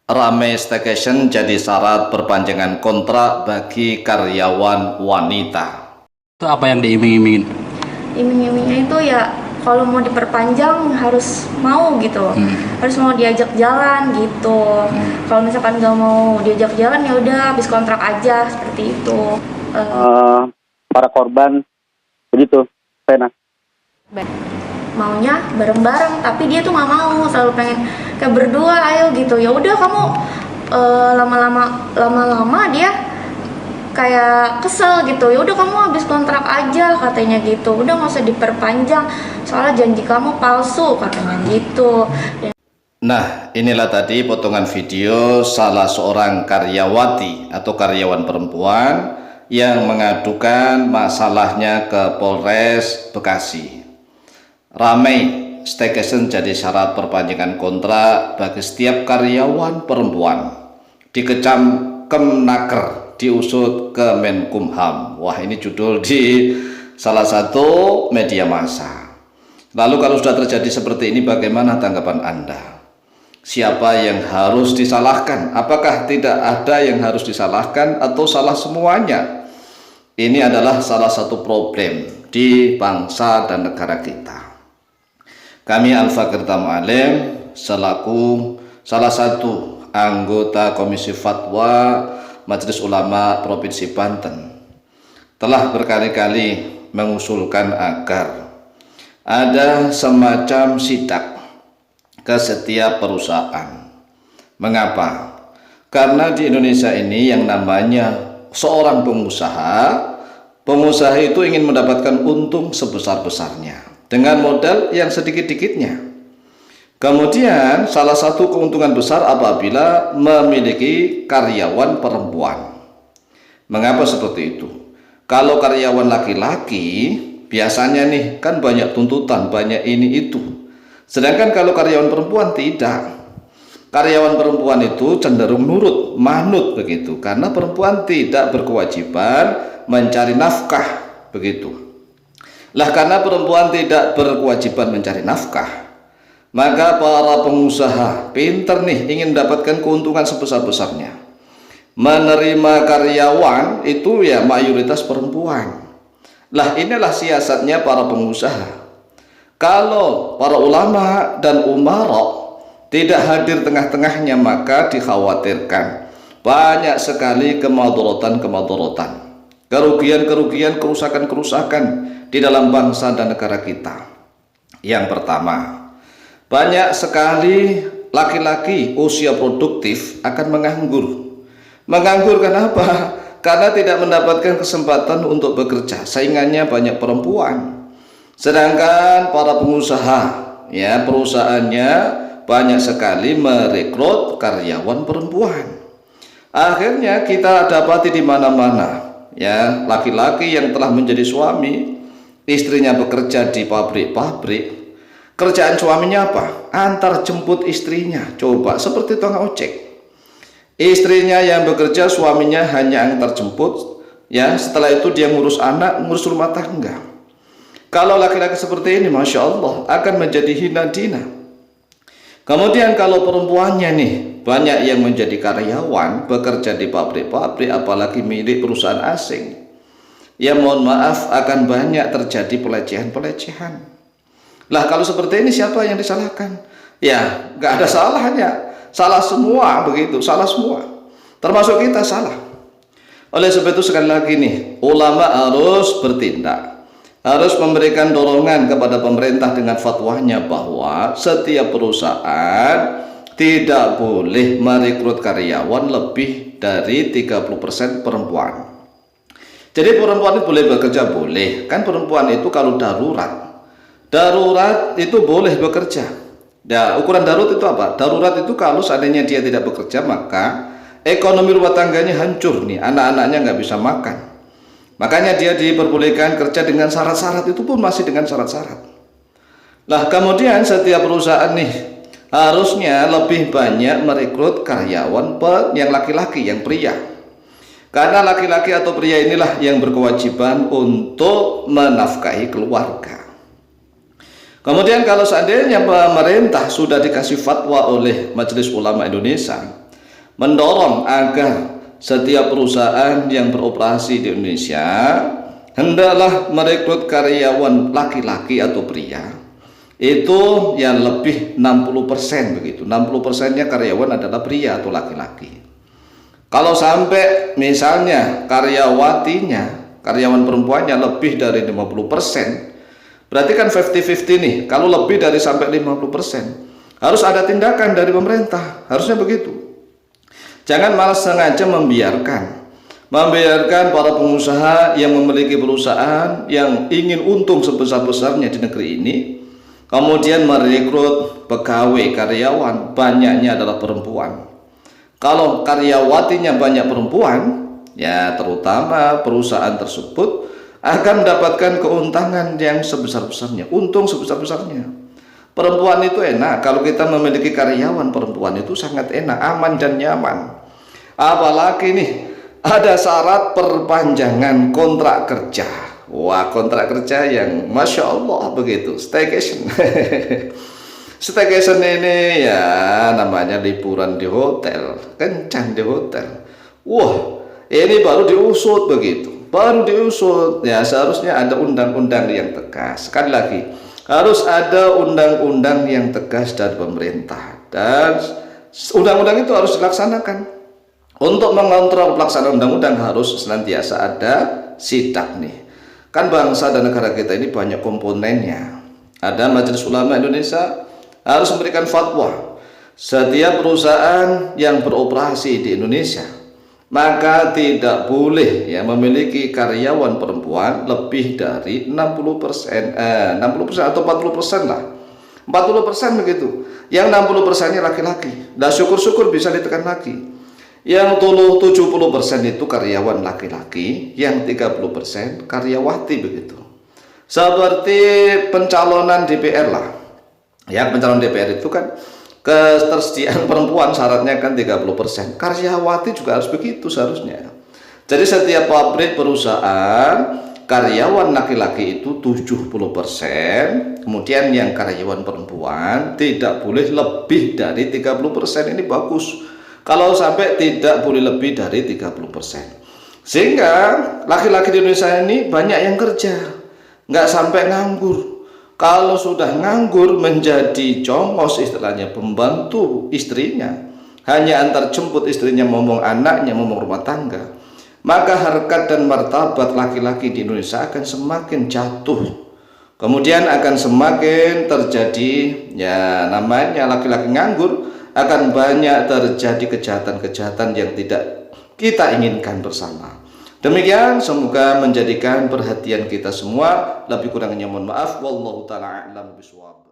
Ramai staycation jadi syarat perpanjangan kontrak bagi karyawan wanita. Itu apa yang diiming-imingin? Iming-imingnya itu ya kalau mau diperpanjang harus mau gitu, harus mau diajak jalan gitu. Kalau misalkan nggak mau diajak jalan ya udah habis kontrak aja seperti itu. Para korban begitu, Sena. Maunya bareng-bareng, tapi dia tuh nggak mau, selalu pengen kayak berdua ayo gitu. Ya udah kamu lama-lama dia kayak kesel gitu. Ya udah kamu habis kontrak aja katanya gitu. Udah nggak usah diperpanjang, soalnya janji kamu palsu katanya gitu. Nah, inilah tadi potongan video salah seorang karyawati atau karyawan perempuan yang mengadukan masalahnya ke Polres Bekasi. Ramai staycation jadi syarat perpanjangan kontrak bagi setiap karyawan perempuan. Dikecam Kemnaker, diusut ke Menkumham. Wah, ini judul di salah satu media massa. Lalu kalau sudah terjadi seperti ini, bagaimana tanggapan Anda? Siapa yang harus disalahkan? Apakah tidak ada yang harus disalahkan atau salah semuanya? Ini adalah salah satu problem di bangsa dan negara kita. Kami Al-Fakir Tamu'alim selaku salah satu anggota Komisi Fatwa Majelis Ulama Provinsi Banten telah berkali-kali mengusulkan agar ada semacam sidak ke setiap perusahaan. Mengapa? Karena di Indonesia ini yang namanya seorang pengusaha itu ingin mendapatkan untung sebesar-besarnya dengan modal yang sedikit-dikitnya. Kemudian salah satu keuntungan besar apabila memiliki karyawan perempuan. Mengapa seperti itu? Kalau karyawan laki-laki biasanya nih kan banyak tuntutan, banyak ini itu. Sedangkan kalau karyawan perempuan tidak. Karyawan perempuan itu cenderung nurut, manut begitu, karena perempuan tidak berkewajiban mencari nafkah begitu. Lah karena perempuan tidak berkewajiban mencari nafkah, maka para pengusaha pinter nih ingin mendapatkan keuntungan sebesar-besarnya. Menerima karyawan itu ya mayoritas perempuan. Lah inilah siasatnya para pengusaha. Kalau para ulama dan umarok tidak hadir tengah-tengahnya, maka dikhawatirkan banyak sekali kemadorotan, kerugian-kerugian, kerusakan-kerusakan di dalam bangsa dan negara kita. Yang pertama, banyak sekali laki-laki usia produktif akan menganggur. Menganggur kenapa? Karena tidak mendapatkan kesempatan untuk bekerja, saingannya banyak perempuan. Sedangkan para pengusaha, ya perusahaannya banyak sekali merekrut karyawan perempuan. Akhirnya kita dapati di mana-mana, ya laki-laki yang telah menjadi suami, istrinya bekerja di pabrik-pabrik. Kerjaan suaminya apa? Antar jemput istrinya. Coba seperti tukang ojek. Istrinya yang bekerja, suaminya hanya antar jemput. Ya, setelah itu dia ngurus anak, ngurus rumah tangga. Kalau laki-laki seperti ini, masya Allah, akan menjadi hina dina. Kemudian kalau perempuannya nih, banyak yang menjadi karyawan, bekerja di pabrik-pabrik, apalagi milik perusahaan asing. Ya mohon maaf, akan banyak terjadi pelecehan-pelecehan. Lah kalau seperti ini siapa yang disalahkan? Ya nggak ada salahnya, salah semua begitu, salah semua, termasuk kita salah. Oleh sebab itu sekali lagi nih, ulama harus bertindak, harus memberikan dorongan kepada pemerintah dengan fatwanya bahwa setiap perusahaan tidak boleh merekrut karyawan lebih dari 30% perempuan. Jadi perempuan itu boleh bekerja, boleh. Kan perempuan itu kalau darurat itu boleh bekerja. Nah, ukuran darurat itu apa? Darurat itu kalau seandainya dia tidak bekerja, maka ekonomi rumah tangganya hancur nih, anak-anaknya nggak bisa makan. Makanya dia diperbolehkan kerja dengan syarat-syarat, itu pun masih dengan syarat-syarat. Nah, kemudian setiap perusahaan nih harusnya lebih banyak merekrut karyawan yang laki-laki, yang pria. Karena laki-laki atau pria inilah yang berkewajiban untuk menafkahi keluarga. Kemudian kalau seandainya pemerintah sudah dikasih fatwa oleh Majelis Ulama Indonesia mendorong agar setiap perusahaan yang beroperasi di Indonesia hendaklah merekrut karyawan laki-laki atau pria itu yang lebih 60% begitu. 60%-nya karyawan adalah pria atau laki-laki. Kalau sampai misalnya karyawan perempuannya lebih dari 50%, berarti kan 50-50 nih. Kalau lebih dari sampai 50%, harus ada tindakan dari pemerintah, harusnya begitu. Jangan malah sengaja membiarkan para pengusaha yang memiliki perusahaan yang ingin untung sebesar-besarnya di negeri ini, kemudian merekrut pegawai karyawan banyaknya adalah perempuan. Kalau karyawatinya banyak perempuan, ya terutama perusahaan tersebut akan mendapatkan keuntungan yang sebesar-besarnya, untung sebesar-besarnya. Perempuan itu enak, kalau kita memiliki karyawan perempuan itu sangat enak, aman dan nyaman. Apalagi nih ada syarat perpanjangan kontrak kerja. Wah, kontrak kerja yang Masya Allah begitu, staycation. Staycation ini ya namanya liburan di hotel, kencan di hotel. Wah, ini baru diusut begitu, baru diusut. Ya seharusnya ada undang-undang yang tegas. Sekali lagi, harus ada undang-undang yang tegas dari pemerintah, dan undang-undang itu harus dilaksanakan. Untuk mengontrol pelaksanaan undang-undang harus senantiasa ada sidak nih. Kan bangsa dan negara kita ini banyak komponennya. Ada Majelis Ulama Indonesia harus memberikan fatwa. Setiap perusahaan yang beroperasi di Indonesia maka tidak boleh ya memiliki karyawan perempuan lebih dari 60%, 60% atau 40% lah. 40% begitu. Yang 60%-nya laki-laki. Nah, syukur-syukur bisa ditekan lagi. Yang 70% itu karyawan laki-laki, yang 30% karyawati begitu. Seperti pencalonan DPR lah. Ya, pencalonan DPR itu kan ketersediaan perempuan syaratnya kan 30%. Karyawati juga harus begitu seharusnya. Jadi setiap pabrik perusahaan karyawan laki-laki itu 70%, kemudian yang karyawan perempuan tidak boleh lebih dari 30%. Ini bagus. Kalau sampai tidak boleh lebih dari 30%. Sehingga laki-laki di Indonesia ini banyak yang kerja, nggak sampai nganggur. Kalau sudah nganggur menjadi congos istilahnya, pembantu istrinya, hanya antar jemput istrinya, ngomong anaknya, ngomong rumah tangga, maka harkat dan martabat laki-laki di Indonesia akan semakin jatuh. Kemudian akan semakin terjadi ya namanya laki-laki nganggur, akan banyak terjadi kejahatan-kejahatan yang tidak kita inginkan bersama. Demikian, semoga menjadikan perhatian kita semua. Lebih kurangnya mohon maaf. Wallahu ta'ala a'lam bishawab.